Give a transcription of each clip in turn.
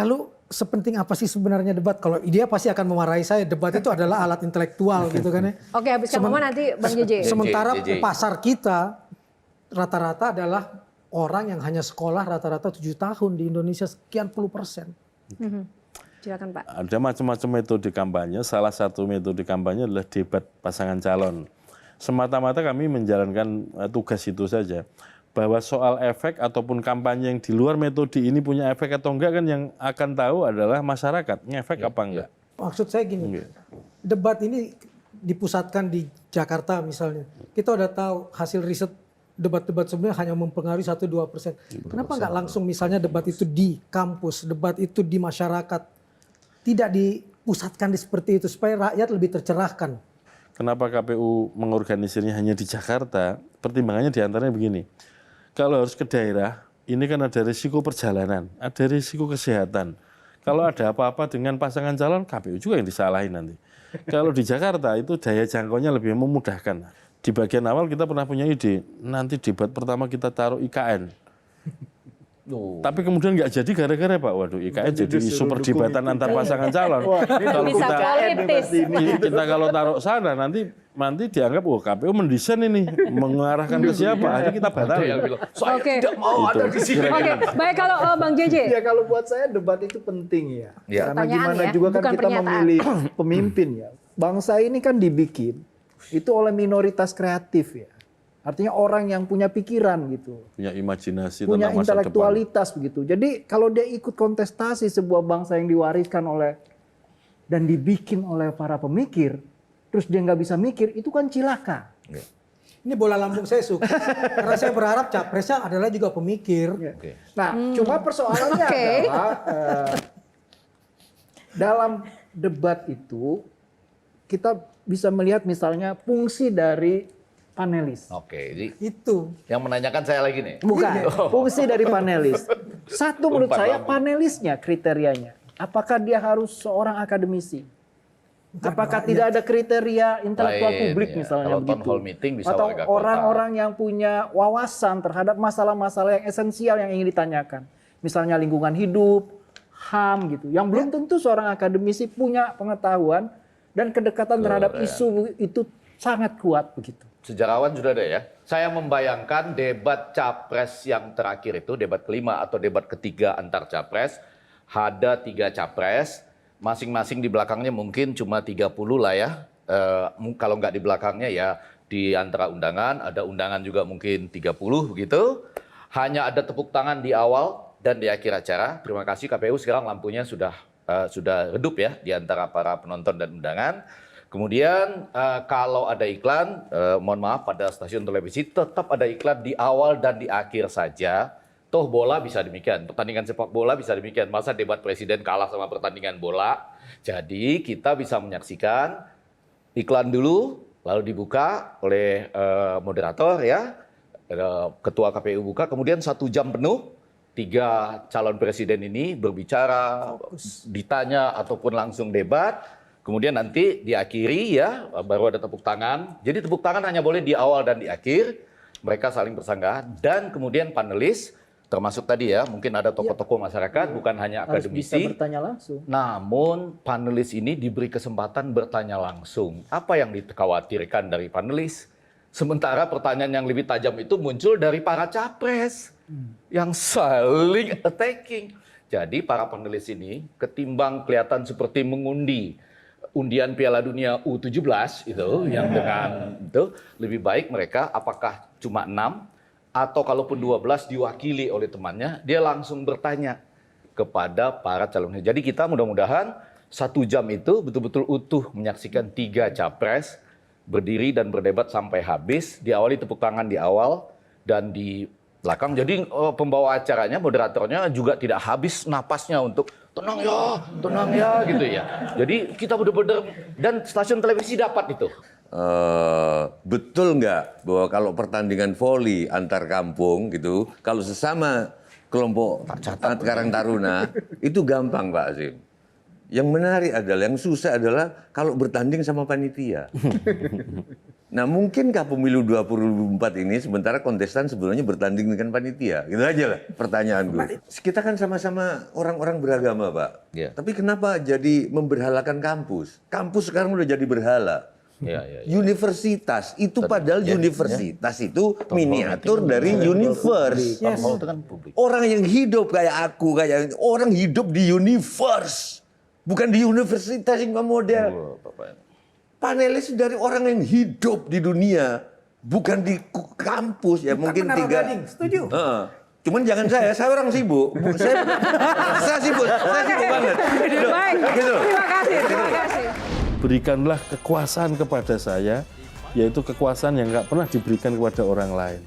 Lalu sepenting apa sih sebenarnya debat? Kalau dia pasti akan memarahi saya. Debat itu adalah alat intelektual gitu kan ya. Oke, habiskan momen nanti Bang JJ. Sementara pasar kita rata-rata adalah orang yang hanya sekolah rata-rata 7 tahun di Indonesia sekian puluh persen. Silakan Pak. Ada macam-macam metode kampanye. Salah satu metode kampanye adalah debat pasangan calon. Semata-mata kami menjalankan tugas itu saja. Bahwa soal efek ataupun kampanye yang di luar metode ini punya efek atau enggak kan yang akan tahu adalah masyarakat. Ngefek apa enggak? Maksud saya gini, debat ini dipusatkan di Jakarta misalnya. Kita udah tahu hasil riset debat-debat sebelumnya hanya mempengaruhi 1-2%. Kenapa nggak langsung misalnya debat itu di kampus, debat itu di masyarakat. Tidak dipusatkan seperti itu supaya rakyat lebih tercerahkan. Kenapa KPU mengorganisirnya hanya di Jakarta? Pertimbangannya diantaranya begini. Kalau harus ke daerah, ini kan ada risiko perjalanan, ada risiko kesehatan. Kalau ada apa-apa dengan pasangan calon, KPU juga yang disalahin nanti. Kalau di Jakarta itu daya jangkaunya lebih memudahkan. Di bagian awal kita pernah punya ide, nanti debat pertama kita taruh IKN. Tapi kemudian nggak jadi gara-gara Pak, waduh IKN jadi isu perdebatan antar pasangan calon. Kalau Bisa politis. kita kalau taruh sana nanti dianggap KPU mendesain ini mengarahkan ke siapa, akhirnya kita batalin. Saya tidak mau ada di sini. Oke, baik kalau Bang JJ. Ya kalau buat saya debat itu penting ya. Karena Pertanyaan gimana ya, juga kan bukan kita pernyataan. memilih pemimpin ya. Bangsa ini kan dibikin itu oleh minoritas kreatif ya. Artinya orang yang punya pikiran gitu. Punya imajinasi Punya tentang masa depan. intelektualitas begitu. Jadi kalau dia ikut kontestasi sebuah bangsa yang diwariskan oleh dan dibikin oleh para pemikir, terus dia nggak bisa mikir, itu kan cilaka. Ini bola lambung saya suka. Karena saya berharap capresnya adalah juga pemikir. Nah, cuma persoalannya adalah dalam debat itu kita bisa melihat misalnya fungsi dari panelis. Oke, jadi Itu. yang menanyakan saya lagi nih. Bukan, fungsi dari panelis. Satu menurut saya Umpan lambung. panelisnya kriterianya. Apakah dia harus seorang akademisi? Apakah tidak ada kriteria intelektual Lain, publik ya. misalnya Kalau town begitu? hall meeting bisa Atau warga kota. orang-orang yang punya wawasan terhadap masalah-masalah yang esensial yang ingin ditanyakan. Misalnya lingkungan hidup, HAM gitu. Yang belum tentu seorang akademisi punya pengetahuan dan kedekatan terhadap isu itu sangat kuat begitu. Sejarawan sudah ada ya. Saya membayangkan debat capres yang terakhir itu, debat kelima atau debat ketiga antar capres, ada 3 capres, masing-masing di belakangnya mungkin cuma 30 lah ya. Kalau nggak di belakangnya ya di antara undangan, ada undangan juga mungkin 30 begitu. Hanya ada tepuk tangan di awal dan di akhir acara. Terima kasih KPU, sekarang lampunya sudah redup ya di antara para penonton dan undangan. Kemudian kalau ada iklan, mohon maaf pada stasiun televisi tetap ada iklan di awal dan di akhir saja. Toh bola bisa demikian, pertandingan sepak bola bisa demikian. Masa debat presiden kalah sama pertandingan bola? Jadi kita bisa menyaksikan iklan dulu, lalu dibuka oleh moderator ya, ketua KPU buka, kemudian 1 jam penuh 3 calon presiden ini berbicara, ditanya ataupun langsung debat. Kemudian nanti diakhiri ya, baru ada tepuk tangan. Jadi tepuk tangan hanya boleh di awal dan di akhir. Mereka saling bersanggahan. Dan kemudian panelis, termasuk tadi ya, mungkin ada tokoh-tokoh masyarakat, bukan hanya Harus bisa akademisi. bertanya langsung. Namun panelis ini diberi kesempatan bertanya langsung. Apa yang dikhawatirkan dari panelis? Sementara pertanyaan yang lebih tajam itu muncul dari para capres. Yang saling attacking. Jadi para panelis ini ketimbang kelihatan seperti mengundi undian Piala Dunia U17 itu yang dengan itu lebih baik mereka apakah cuma 6 atau kalaupun 12 diwakili oleh temannya, dia langsung bertanya kepada para calon. Jadi kita mudah-mudahan 1 jam itu betul-betul utuh menyaksikan 3 capres berdiri dan berdebat sampai habis, diawali tepuk tangan di awal dan di belakang. Jadi pembawa acaranya, moderatornya juga tidak habis napasnya untuk tenang ya gitu ya. Jadi kita benar-benar, dan stasiun televisi dapat itu. Betul nggak bahwa kalau pertandingan voli antar kampung gitu, kalau sesama kelompok Karang Taruna itu gampang Pak Azim. Yang menarik adalah, yang susah adalah kalau bertanding sama panitia. Nah, mungkinkah pemilu 2024 ini sementara kontestan sebelumnya bertanding dengan panitia? Gitu aja lah pertanyaan gue. Kita kan sama-sama orang-orang beragama, Pak. Iya. Tapi kenapa jadi memberhalakan kampus? Kampus sekarang udah jadi berhala. Universitas itu padahal universitas itu miniatur dari universe. Town hall itu kan publik. Orang yang hidup kayak aku, kayak orang hidup di universe, bukan di universitas yang model. Panelis dari orang yang hidup di dunia, bukan di kampus ya. Mungkin Menara 3. Gading, setuju. Cuman jangan saya orang sibuk. Saya sibuk banget. Baik, Gitu. terima kasih. Berikanlah kekuasaan kepada saya, yaitu kekuasaan yang nggak pernah diberikan kepada orang lain.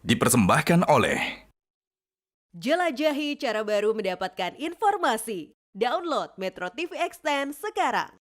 Dipersembahkan oleh Jelajahi cara baru mendapatkan informasi. Download Metro TV Extend sekarang.